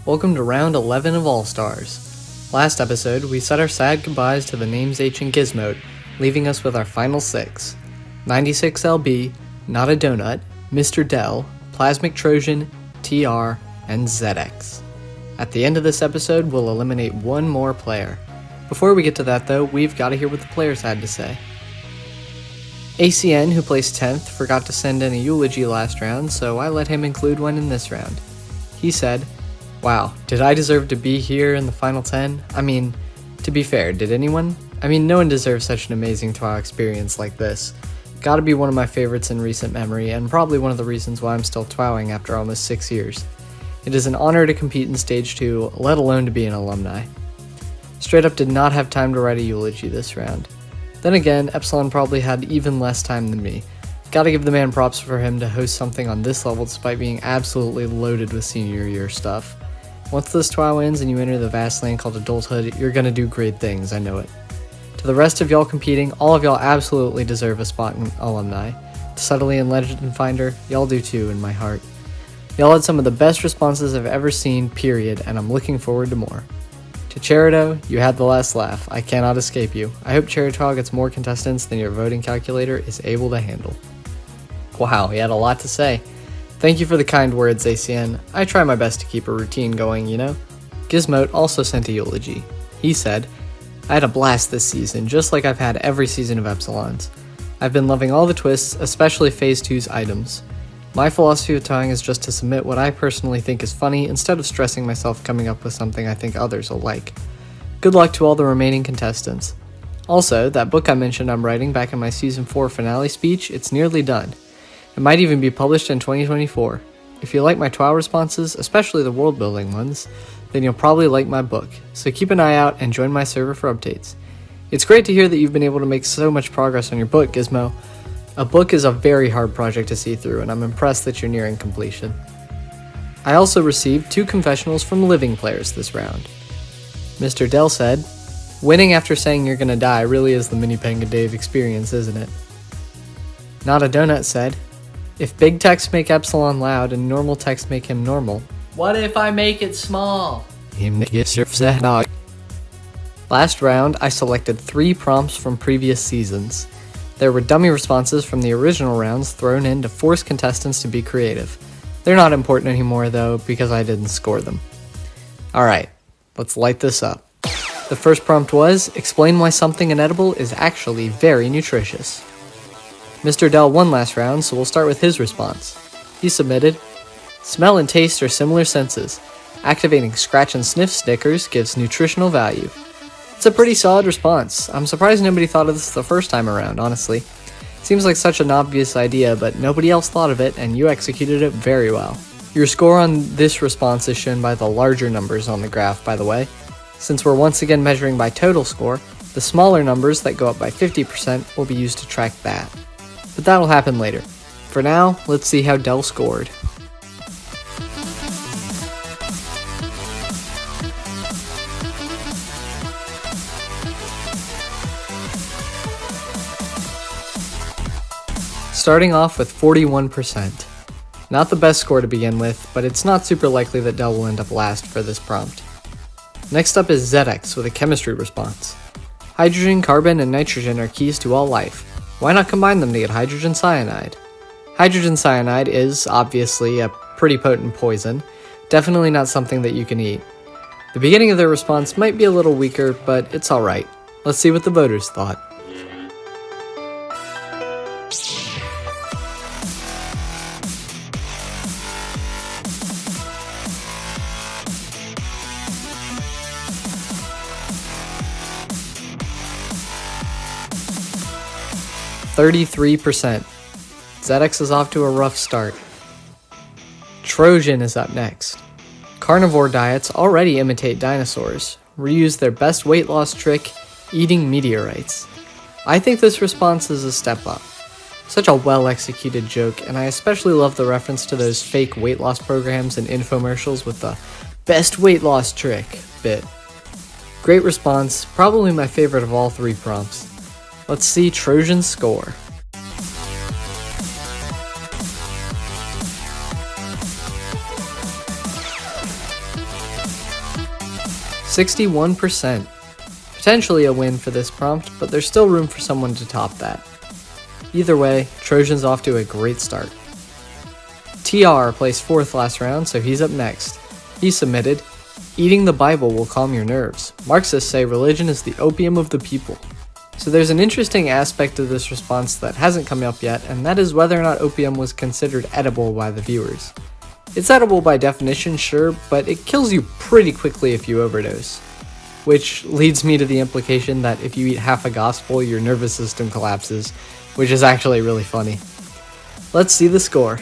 Welcome to round 11 of All-Stars. Last episode, we said our sad goodbyes to the names H and Gizmote, leaving us with our final 6. 96LB, Not a Donut, Mr. Dell, Plasmic Trojan, TR, and ZX. At the end of this episode, we'll eliminate one more player. Before we get to that though, we've got to hear what the players had to say. ACN, who placed 10th, forgot to send in a eulogy last round, so I let him include one in this round. He said, "Wow, did I deserve to be here in the final 10? I mean, to be fair, did anyone? I mean, no one deserves such an amazing TWOW experience like this. Gotta be one of my favorites in recent memory, and probably one of the reasons why I'm still TWOWing after almost 6 years. It is an honor to compete in Stage 2, let alone to be an alumni." Straight up did not have time to write a eulogy this round. Then again, Epsilon probably had even less time than me. Gotta give the man props for him to host something on this level despite being absolutely loaded with senior year stuff. Once this TWOW ends and you enter the vast land called adulthood, you're gonna do great things, I know it. To the rest of y'all competing, all of y'all absolutely deserve a spot in alumni. To Subtly and Legend Finder, y'all do too in my heart. Y'all had some of the best responses I've ever seen, period, and I'm looking forward to more. To Cherito, you had the last laugh. I cannot escape you. I hope Cherito gets more contestants than your voting calculator is able to handle. Wow, he had a lot to say. Thank you for the kind words, ACN. I try my best to keep a routine going, you know? Gizmote also sent a eulogy. He said, "I had a blast this season, just like I've had every season of Epsilon's. I've been loving all the twists, especially Phase 2's items. My philosophy of TWOWing is just to submit what I personally think is funny instead of stressing myself coming up with something I think others will like. Good luck to all the remaining contestants. Also, that book I mentioned I'm writing back in my Season 4 finale speech, it's nearly done. It might even be published in 2024. If you like my TWOW responses, especially the world building ones, then you'll probably like my book, so keep an eye out and join my server for updates. It's great to hear that you've been able to make so much progress on your book, Gizmo. A book is a very hard project to see through, and I'm impressed that you're nearing completion." I also received 2 confessionals from living players this round. Mr. Dell said, "Winning after saying you're gonna die really is the Mini Penga Dave experience, isn't it?" Not a Donut said, "If big text make Epsilon loud and normal text make him normal, what if I make it small?" Last round, I selected 3 prompts from previous seasons. There were dummy responses from the original rounds thrown in to force contestants to be creative. They're not important anymore though, because I didn't score them. Alright, let's light this up. The first prompt was, explain why something inedible is actually very nutritious. Mr. Dell won last round, so we'll start with his response. He submitted, smell and taste are similar senses. Activating scratch and sniff stickers gives nutritional value. It's a pretty solid response. I'm surprised nobody thought of this the first time around, honestly. Seems like such an obvious idea, but nobody else thought of it, and you executed it very well. Your score on this response is shown by the larger numbers on the graph, by the way. Since we're once again measuring by total score, the smaller numbers that go up by 50% will be used to track that. But that'll happen later. For now, let's see how Dell scored. Starting off with 41%. Not the best score to begin with, but it's not super likely that Dell will end up last for this prompt. Next up is ZX with a chemistry response. Hydrogen, carbon, and nitrogen are keys to all life. Why not combine them to get hydrogen cyanide? Hydrogen cyanide is, obviously, a pretty potent poison. Definitely not something that you can eat. The beginning of their response might be a little weaker, but it's alright. Let's see what the voters thought. %. ZX is off to a rough start. Trojan is up next. Carnivore diets already imitate dinosaurs, reuse their best weight loss trick, eating meteorites. I think this response is a step up. Such a well-executed joke, and I especially love the reference to those fake weight loss programs and infomercials with the best weight loss trick bit. Great response, probably my favorite of all 3 prompts. Let's see Trojan's score. 61%. Potentially a win for this prompt, but there's still room for someone to top that. Either way, Trojan's off to a great start. TR placed 4th last round, so he's up next. He submitted, "Eating the Bible will calm your nerves. Marxists say religion is the opium of the people." So there's an interesting aspect of this response that hasn't come up yet, and that is whether or not opium was considered edible by the viewers. It's edible by definition, sure, but it kills you pretty quickly if you overdose. Which leads me to the implication that if you eat half a gospel, your nervous system collapses, which is actually really funny. Let's see the score.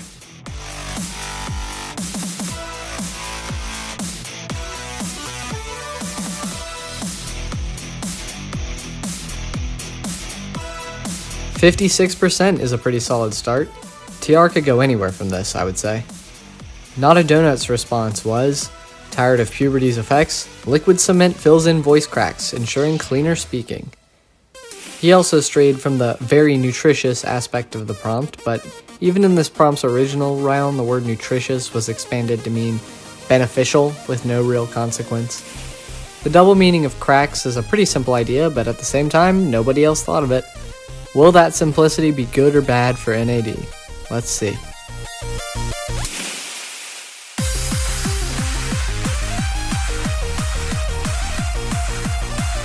"56% is a pretty solid start. TR could go anywhere from this, I would say. Not a Donut's response was, "Tired of puberty's effects? Liquid cement fills in voice cracks, ensuring cleaner speaking." He also strayed from the very nutritious aspect of the prompt, but even in this prompt's original realm, the word nutritious was expanded to mean beneficial with no real consequence. The double meaning of cracks is a pretty simple idea, but at the same time, nobody else thought of it. Will that simplicity be good or bad for NAD? Let's see.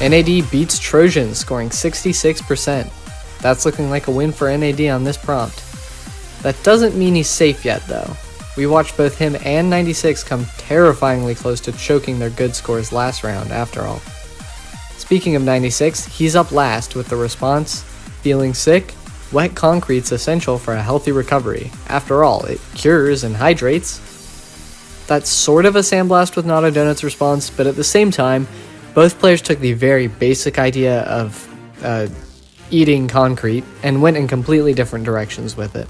NAD beats Trojan, scoring 66%. That's looking like a win for NAD on this prompt. That doesn't mean he's safe yet, though. We watched both him and 96 come terrifyingly close to choking their good scores last round, after all. Speaking of 96, he's up last with the response, "Feeling sick? Wet concrete's essential for a healthy recovery. After all, it cures and hydrates." That's sort of a sandblast with Not a Donut's response, but at the same time, both players took the very basic idea of eating concrete and went in completely different directions with it.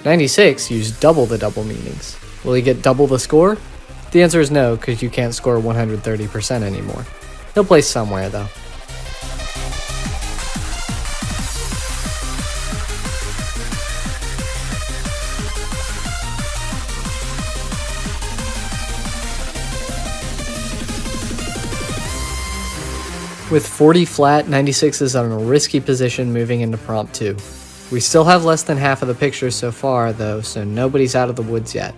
96 used double the double meanings. Will he get double the score? The answer is no, because you can't score 130% anymore. He'll place somewhere, though. With 40 flat, 96 is in a risky position moving into prompt 2. We still have less than half of the pictures so far though, so nobody's out of the woods yet.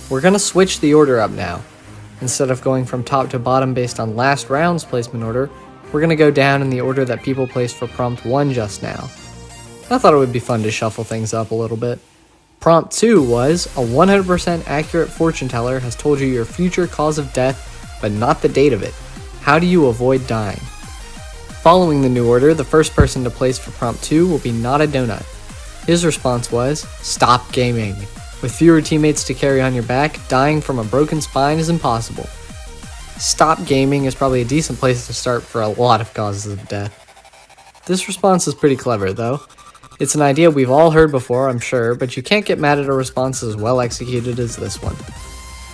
We're gonna switch the order up now. Instead of going from top to bottom based on last round's placement order, we're gonna go down in the order that people placed for prompt 1 just now. I thought it would be fun to shuffle things up a little bit. Prompt 2 was, "A 100% accurate fortune teller has told you your future cause of death, but not the date of it. How do you avoid dying?" Following the new order, the first person to place for prompt 2 will be Not a Donut. His response was, "Stop gaming. With fewer teammates to carry on your back, dying from a broken spine is impossible." Stop gaming is probably a decent place to start for a lot of causes of death. This response is pretty clever though. It's an idea we've all heard before, I'm sure, but you can't get mad at a response as well executed as this one.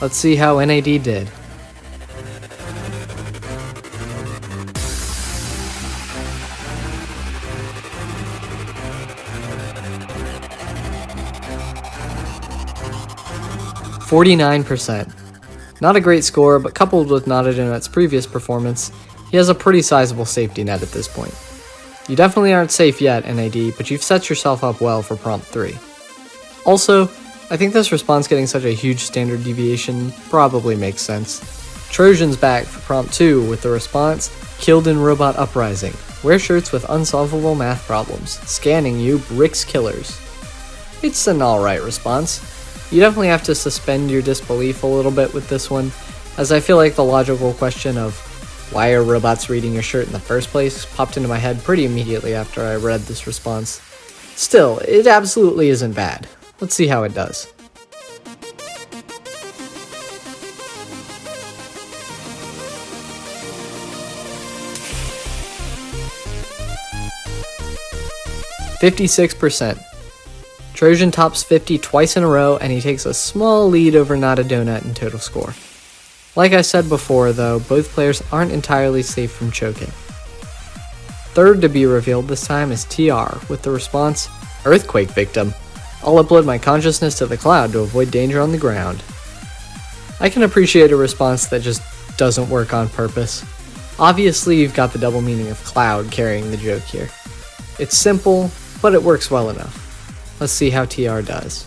Let's see how NAD did. "49%. Not a great score, but coupled with Not a Donut's previous performance, he has a pretty sizable safety net at this point. You definitely aren't safe yet, NAD, but you've set yourself up well for prompt 3. Also, I think this response getting such a huge standard deviation probably makes sense. Trojan's back for prompt 2 with the response, "Killed in Robot Uprising. Wear shirts with unsolvable math problems. Scanning you, bricks killers." It's an alright response. You definitely have to suspend your disbelief a little bit with this one, as I feel like the logical question of why are robots reading your shirt in the first place popped into my head pretty immediately after I read this response. Still, it absolutely isn't bad. Let's see how it does. "56%. Trojan tops 50 twice in a row, and he takes a small lead over Not a Donut in total score. Like I said before, though, both players aren't entirely safe from choking. Third to be revealed this time is TR, with the response, "Earthquake victim. I'll upload my consciousness to the cloud to avoid danger on the ground." I can appreciate a response that just doesn't work on purpose. Obviously, you've got the double meaning of cloud carrying the joke here. It's simple, but it works well enough. Let's see how TR does.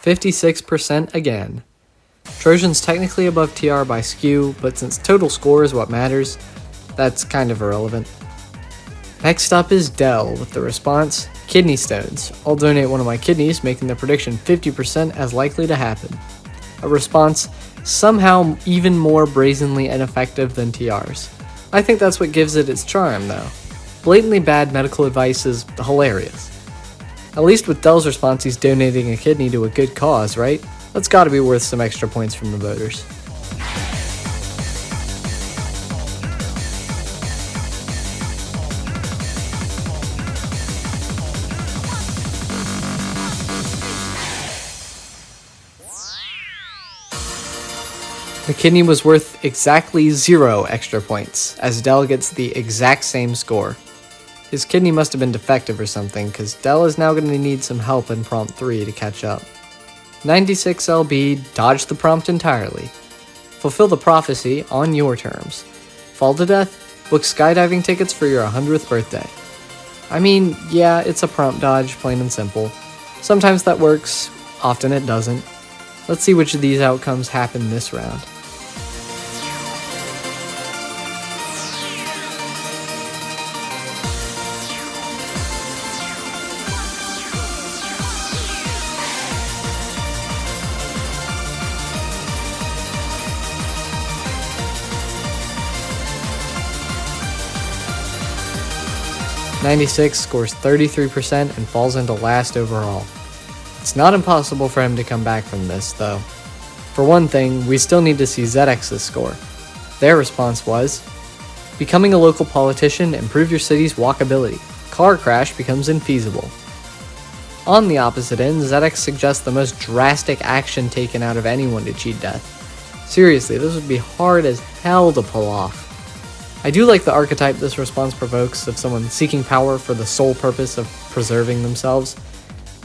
"56% again. Trojan's technically above TR by skew, but since total score is what matters, that's kind of irrelevant. Next up is Dell with the response, kidney stones. I'll donate one of my kidneys, making the prediction 50% as likely to happen. A response somehow even more brazenly ineffective than TR's. I think that's what gives it its charm, though. Blatantly bad medical advice is hilarious. At least with Dell's response, he's donating a kidney to a good cause, right? That's gotta be worth some extra points from the voters. The kidney was worth exactly 0 extra points, as Dell gets the exact same score. His kidney must have been defective or something, because Dell is now going to need some help in prompt 3 to catch up. 96 LB, dodge the prompt entirely. Fulfill the prophecy on your terms. Fall to death, book skydiving tickets for your 100th birthday. I mean, yeah, it's a prompt dodge, plain and simple. Sometimes that works, often it doesn't. Let's see which of these outcomes happen this round. "96 scores 33% and falls into last overall. It's not impossible for him to come back from this, though. For one thing, we still need to see ZX's score. Their response was, becoming a local politician, improve your city's walkability. Car crash becomes infeasible. On the opposite end, ZX suggests the most drastic action taken out of anyone to cheat death. Seriously, this would be hard as hell to pull off. I do like the archetype this response provokes of someone seeking power for the sole purpose of preserving themselves.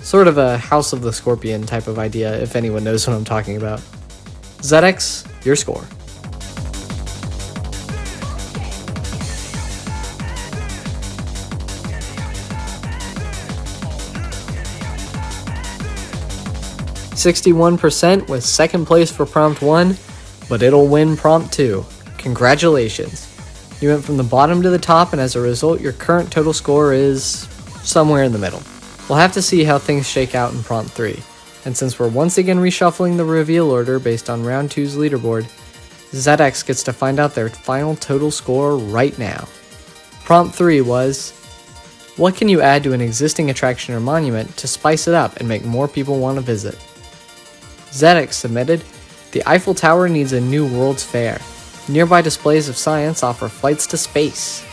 Sort of a House of the Scorpion type of idea, if anyone knows what I'm talking about. ZX, your score. "61% with second place for prompt 1, but it'll win prompt 2. Congratulations. You went from the bottom to the top, and as a result, your current total score is somewhere in the middle. We'll have to see how things shake out in prompt 3. And since we're once again reshuffling the reveal order based on round 2's leaderboard, ZX gets to find out their final total score right now. Prompt 3 was, what can you add to an existing attraction or monument to spice it up and make more people want to visit? ZX submitted, the Eiffel Tower needs a new World's Fair. Nearby displays of science offer flights to space.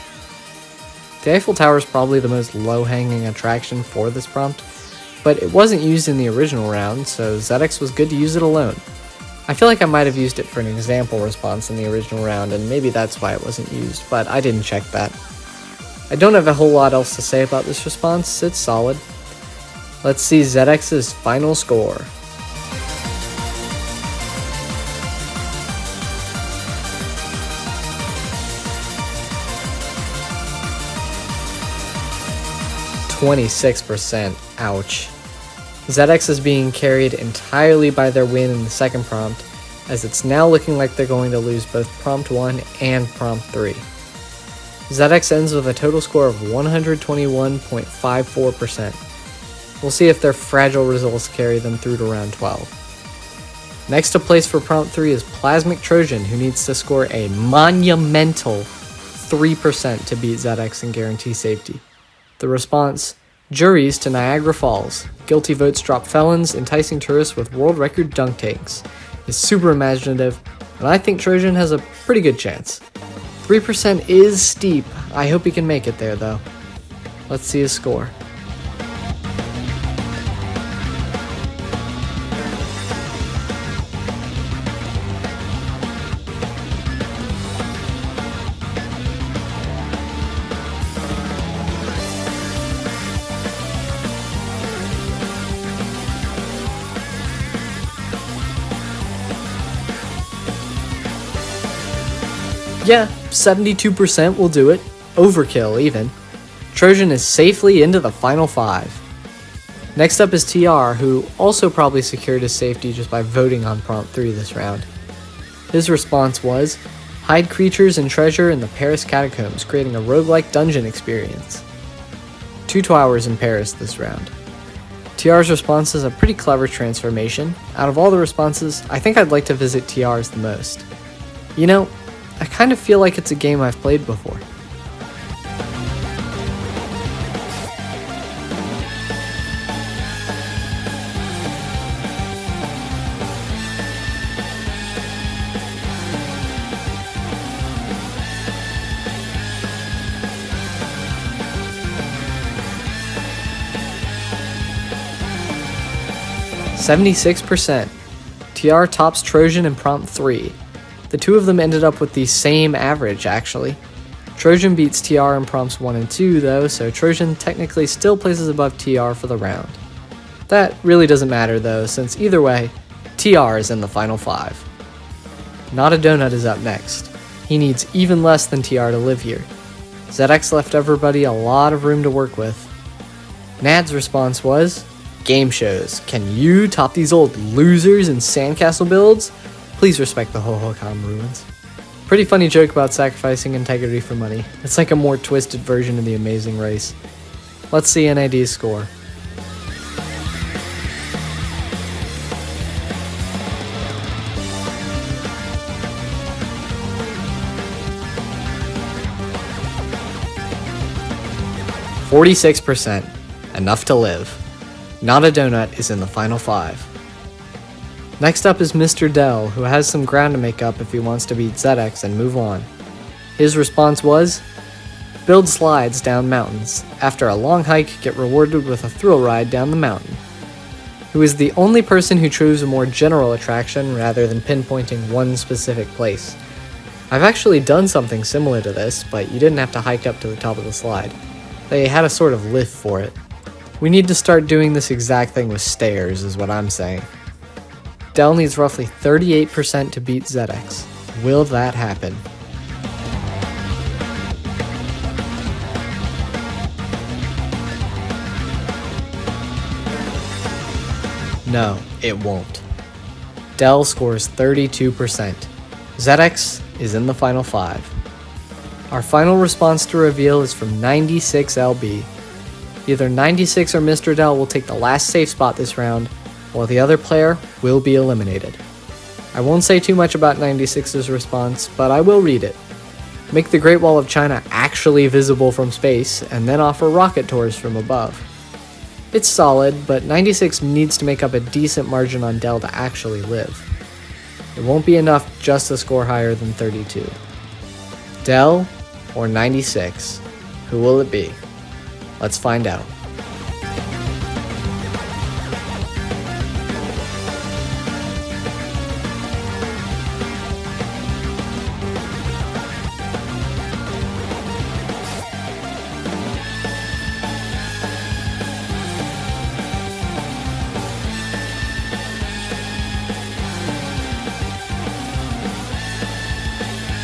The Eiffel Tower is probably the most low-hanging attraction for this prompt, but it wasn't used in the original round, so ZX was good to use it alone. I feel like I might have used it for an example response in the original round, and maybe that's why it wasn't used, but I didn't check that. I don't have a whole lot else to say about this response, it's solid. Let's see ZX's final score. "26%, ouch. ZX is being carried entirely by their win in the second prompt, as it's now looking like they're going to lose both prompt 1 and prompt 3. ZX ends with a total score of 121.54%. We'll see if their fragile results carry them through to round 12. Next to place for prompt 3 is Plasmic Trojan, who needs to score a monumental 3% to beat ZX and guarantee safety. The response, juries to Niagara Falls. Guilty votes drop felons, enticing tourists with world record dunk tanks. Is super imaginative, and I think Trojan has a pretty good chance. 3% is steep. I hope he can make it there, though. Let's see his score. Yeah, 72% will do it. Overkill, even. Trojan is safely into the final 5. Next up is TR, who also probably secured his safety just by voting on prompt 3 this round. His response was, hide creatures and treasure in the Paris catacombs, creating a roguelike dungeon experience. 2 hours in Paris this round. TR's response is a pretty clever transformation. Out of all the responses, I think I'd like to visit TR's the most. You know, I kind of feel like it's a game I've played before. %. TR tops Trojan in prompt 3. The two of them ended up with the same average, actually. Trojan beats TR in prompts 1 and 2, though, so Trojan technically still places above TR for the round. That really doesn't matter, though, since either way, TR is in the final 5. Not a Donut is up next. He needs even less than TR to live here. ZX left everybody a lot of room to work with. Nad's response was, game shows. Can you top these old losers in sandcastle builds? Please respect the Hohokam ruins. Pretty funny joke about sacrificing integrity for money. It's like a more twisted version of the Amazing Race. Let's see NAD's score. %. Enough to live. Not a Donut is in the final 5. Next up is Mr. Dell, who has some ground to make up if he wants to beat ZX and move on. His response was, build slides down mountains. After a long hike, get rewarded with a thrill ride down the mountain. He was the only person who chose a more general attraction rather than pinpointing one specific place. I've actually done something similar to this, but you didn't have to hike up to the top of the slide. They had a sort of lift for it. We need to start doing this exact thing with stairs, is what I'm saying. Dell needs roughly 38% to beat ZX. Will that happen? No, it won't. Dell scores 32%. ZX is in the final 5. Our final response to reveal is from 96LB. Either 96 or Mr. Dell will take the last safe spot this round, while the other player will be eliminated. I won't say too much about 96's response, but I will read it. Make the Great Wall of China actually visible from space, and then offer rocket tours from above. It's solid, but 96 needs to make up a decent margin on Dell to actually live. It won't be enough just to score higher than 32. Dell or 96? Who will it be? Let's find out.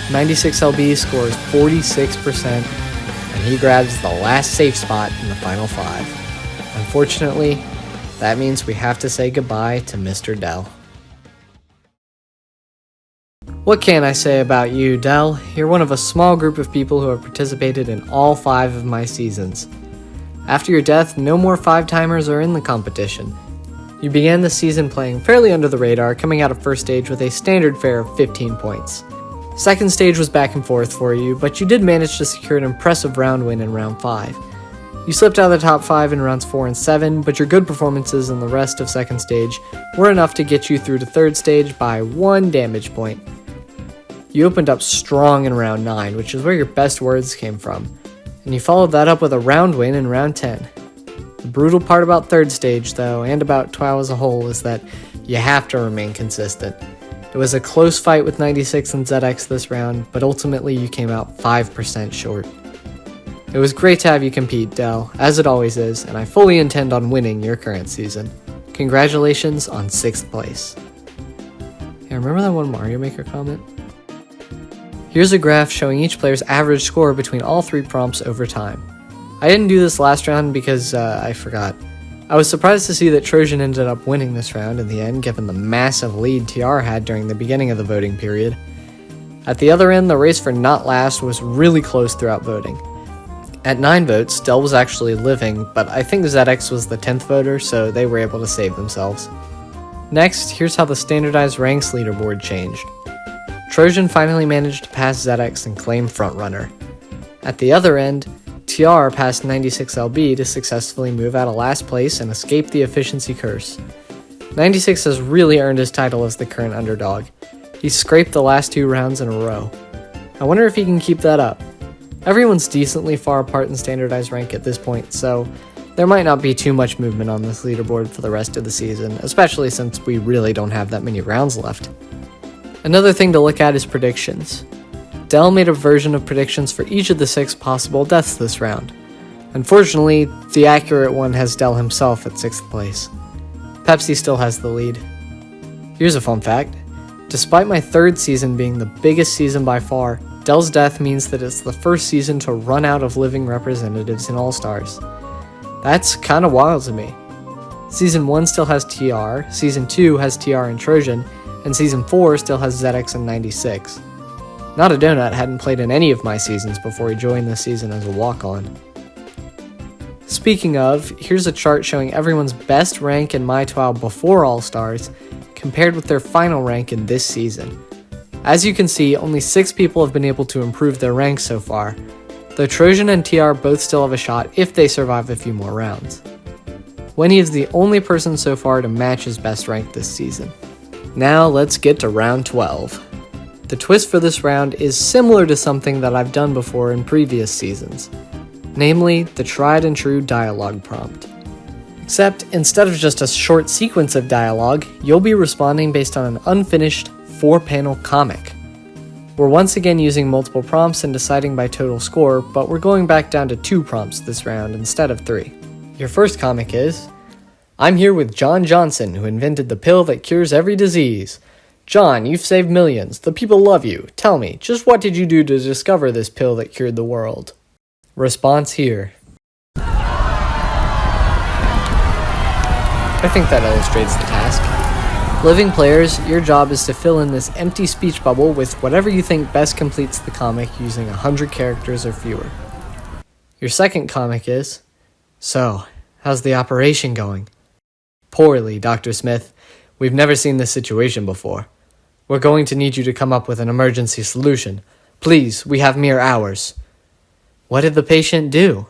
(96LB) scores 46%, and he grabs the last safe spot in the final 5. Unfortunately, that means we have to say goodbye to Mr. Dell. What can I say about you, Dell? You're one of a small group of people who have participated in all 5 of my seasons. After your death, no more 5-timers are in the competition. You began the season playing fairly under the radar, coming out of first stage with a standard fare of 15 points. Second stage was back and forth for you, but you did manage to secure an impressive round win in round 5. You slipped out of the top 5 in rounds 4 and 7, but your good performances in the rest of second stage were enough to get you through to third stage by 1 damage point. You opened up strong in round 9, which is where your best words came from, and you followed that up with a round win in round 10. The brutal part about third stage, though, and about TWOW as a whole, is that you have to remain consistent. It was a close fight with 96 and ZX this round, but ultimately you came out 5% short. It was great to have you compete, Dell, as it always is, and I fully intend on winning your current season. Congratulations on 6th place. Hey, remember that one Mario Maker comment? Here's a graph showing each player's average score between all 3 prompts over time. I didn't do this last round because I forgot. I was surprised to see that Trojan ended up winning this round in the end, given the massive lead TR had during the beginning of the voting period. At the other end, the race for not last was really close throughout voting. At 9 votes, Del was actually living, but I think ZX was the 10th voter, so they were able to save themselves. Next, here's how the standardized ranks leaderboard changed. Trojan finally managed to pass ZX and claim frontrunner. At the other end, TR passed 96LB to successfully move out of last place and escape the efficiency curse. 96 has really earned his title as the current underdog. He scraped the last 2 rounds in a row. I wonder if he can keep that up. Everyone's decently far apart in standardized rank at this point, so there might not be too much movement on this leaderboard for the rest of the season, especially since we really don't have that many rounds left. Another thing to look at is predictions. Del made a version of predictions for each of the 6 possible deaths this round. Unfortunately, the accurate one has Del himself at 6th place. Pepsi still has the lead. Here's a fun fact. Despite my 3rd season being the biggest season by far, Del's death means that it's the first season to run out of living representatives in All-Stars. That's kinda wild to me. Season 1 still has TR, Season 2 has TR and Trojan, and Season 4 still has ZX and 96. Not a Donut hadn't played in any of my seasons before he joined this season as a walk-on. Speaking of, here's a chart showing everyone's best rank in my TWOW before All-Stars, compared with their final rank in this season. As you can see, only 6 people have been able to improve their ranks so far, though Trojan and TR both still have a shot if they survive a few more rounds. Winnie is the only person so far to match his best rank this season. Now let's get to round 12. The twist for this round is similar to something that I've done before in previous seasons, namely the tried and true dialogue prompt. Except instead of just a short sequence of dialogue, you'll be responding based on an unfinished 4-panel comic. We're once again using multiple prompts and deciding by total score, but we're going back down to 2 prompts this round instead of 3. Your first comic is, I'm here with John Johnson, who invented the pill that cures every disease. John, you've saved millions. The people love you. Tell me, just what did you do to discover this pill that cured the world? Response here. I think that illustrates the task. Living players, your job is to fill in this empty speech bubble with whatever you think best completes the comic using 100 characters or fewer. Your second comic is, so, how's the operation going? Poorly, Dr. Smith. We've never seen this situation before. We're going to need you to come up with an emergency solution. Please, we have mere hours. What did the patient do?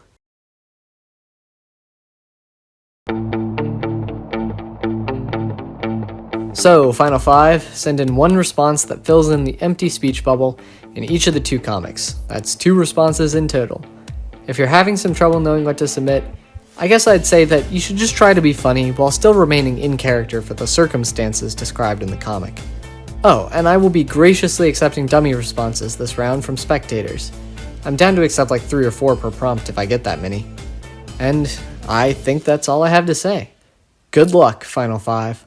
So, Final 5, send in 1 response that fills in the empty speech bubble in each of the 2 comics. That's 2 responses in total. If you're having some trouble knowing what to submit, I guess I'd say that you should just try to be funny while still remaining in character for the circumstances described in the comic. Oh, and I will be graciously accepting dummy responses this round from spectators. I'm down to accept like 3 or 4 per prompt if I get that many. And I think that's all I have to say. Good luck, Final 5.